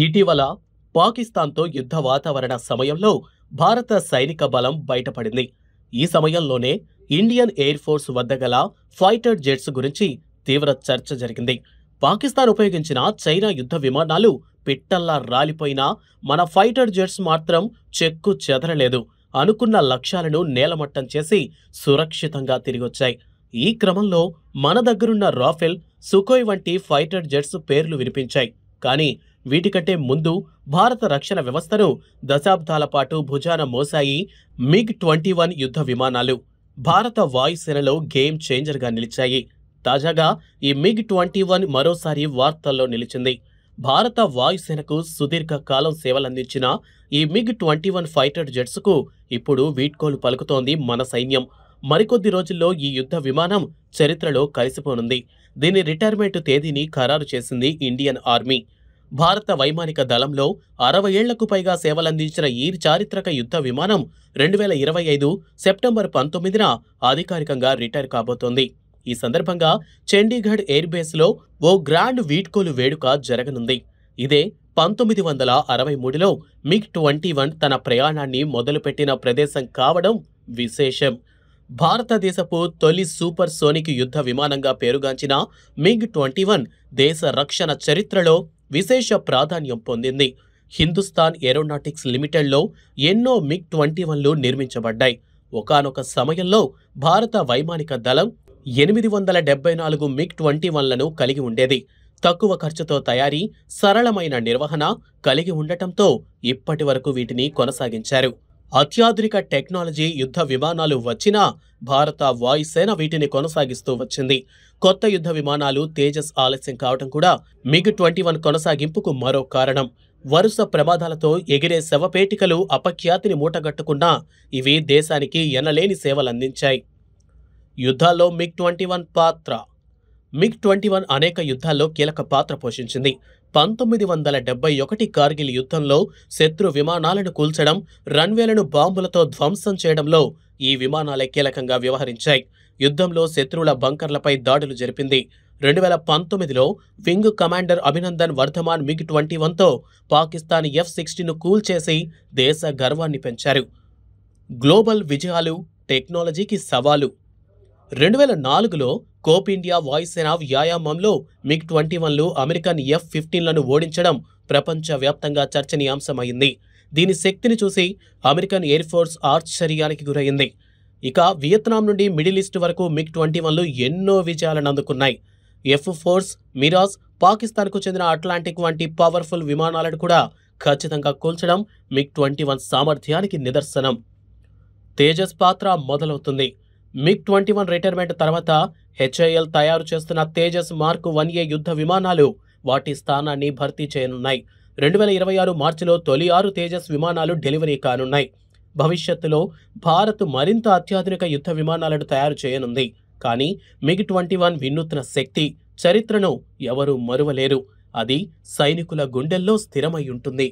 ఇటీవల పాకిస్తాన్తో యుద్ధ వాతావరణ సమయంలో భారత సైనిక బలం బయటపడింది. ఈ సమయంలోనే ఇండియన్ ఎయిర్ ఫోర్స్ వద్ద గల ఫైటర్ జెట్స్ గురించి తీవ్ర చర్చ జరిగింది. పాకిస్తాన్ ఉపయోగించిన చైనా యుద్ధ విమానాలు పిట్టల్లా రాలిపోయినా మన ఫైటర్ జెట్స్ మాత్రం చెక్కు చెదరలేదు. అనుకున్న లక్ష్యాలను నేలమట్టం చేసి సురక్షితంగా తిరిగొచ్చాయి. ఈ క్రమంలో మన దగ్గరున్న రాఫెల్, సుఖోయ్ వంటి ఫైటర్ జెట్స్ పేర్లు వినిపించాయి. కానీ వీటికంటే ముందు భారత రక్షణ వ్యవస్థను దశాబ్దాల పాటు భుజాన మోసాయి MiG-21 యుద్ధ విమానాలు. భారత వాయుసేనలో గేమ్ చేంజర్గా నిలిచాయి. తాజాగా ఈ MiG-21 మరోసారి వార్తల్లో నిలిచింది. భారత వాయుసేనకు సుదీర్ఘ కాలం సేవలందించిన ఈ MiG-21 ఫైటర్ జెట్స్కు ఇప్పుడు వీడ్కోలు పలుకుతోంది మన సైన్యం. మరికొద్ది రోజుల్లో ఈ యుద్ధ విమానం చరిత్రలో కలిసిపోనుంది. దీని రిటైర్మెంట్ తేదీని ఖరారు చేసింది ఇండియన్ ఆర్మీ. భారత వైమానిక దళంలో 60 ఏళ్లకు పైగా సేవలందించిన ఈ చారిత్రక యుద్ధ విమానం 2025 సెప్టెంబర్ 19న అధికారికంగా రిటైర్ కాబోతోంది. ఈ సందర్భంగా చండీగఢ్ ఎయిర్ బేస్లో ఓ గ్రాండ్ వీడ్కోలు వేడుక జరగనుంది. ఇదే 1963లో MiG-21 తన ప్రయాణాన్ని మొదలుపెట్టిన ప్రదేశం కావడం విశేషం. భారతదేశపు తొలి సూపర్ సోనిక్ యుద్ధ విమానంగా పేరుగాంచిన MiG-21 దేశ రక్షణ చరిత్రలో విశేష ప్రాధాన్యం పొందింది. హిందుస్థాన్ ఏరోనాటిక్స్ లిమిటెడ్లో ఎన్నో MiG-21లు నిర్మించబడ్డాయి. ఒకానొక సమయంలో భారత వైమానిక దళం 874 MiG-21లను కలిగి ఉండేది. తక్కువ ఖర్చుతో తయారీ, సరళమైన నిర్వహణ కలిగి ఉండటంతో ఇప్పటి వరకు వీటిని కొనసాగించారు. అత్యాధునిక టెక్నాలజీ యుద్ధ విమానాలు వచ్చినా భారత వాయుసేన వీటిని కొనసాగిస్తూ వచ్చింది. కొత్త యుద్ధ విమానాలు తేజస్ ఆలస్యం కావడం కూడా MiG-21 కొనసాగింపుకు మరో కారణం. వరుస ప్రమాదాలతో ఎగిరే శవపేటికలు అపఖ్యాతిని మూటగట్టుకున్నా ఇవి దేశానికి ఎనలేని సేవలందించాయి. యుద్ధాల్లో MiG-21 పాత్ర. MiG-21 అనేక యుద్ధాల్లో కీలక పాత్ర పోషించింది. 1971 కార్గిల్ యుద్ధంలో శత్రు విమానాలను కూల్చడం, రన్వేలను బాంబులతో ధ్వంసం చేయడంలో ఈ విమానాలే కీలకంగా వ్యవహరించాయి. యుద్ధంలో శత్రువుల బంకర్లపై దాడులు జరిపింది. 2019లో వింగ్ కమాండర్ అభినందన్ వర్ధమాన్ MiG-21తో పాకిస్తాన్ F-16ను కూల్చేసి దేశ గర్వాన్ని పెంచారు. గ్లోబల్ విజయాలు, టెక్నాలజీకి సవాలు. 2004లో కోప్ ఇండియా వాయుసేన వ్యాయామంలో MiG-21లు అమెరికన్ F-15లను ఓడించడం ప్రపంచవ్యాప్తంగా చర్చనీయాంశమైంది. దీని శక్తిని చూసి అమెరికన్ ఎయిర్ ఫోర్స్ ఆశ్చర్యానికి గురైంది. ఇక వియత్నాం నుండి మిడిల్ ఈస్ట్ వరకు MiG-21లు ఎన్నో విజయాలను అందుకున్నాయి. F-4 మిరాజ్, పాకిస్తాన్కు చెందిన అట్లాంటిక్ వంటి పవర్ఫుల్ విమానాలను కూడా ఖచ్చితంగా కూల్చడం MiG-21 సామర్థ్యానికి నిదర్శనం. తేజస్ పాత్ర మొదలవుతుంది. MiG-21 రిటైర్మెంట్ తర్వాత HAL తయారు చేస్తున్న తేజస్ మార్క్ 1A యుద్ధ విమానాలు వాటి స్థానాన్ని భర్తీ చేయనున్నాయి. 2026 మార్చిలో తొలి 6 తేజస్ విమానాలు డెలివరీ కానున్నాయి. భవిష్యత్తులో భారత్ మరింత అత్యాధునిక యుద్ధ విమానాలను తయారు చేయనుంది. కానీ MiG-21 వినూత్న శక్తి, చరిత్రను ఎవరూ మరువలేరు. అది సైనికుల గుండెల్లో స్థిరమై ఉంటుంది.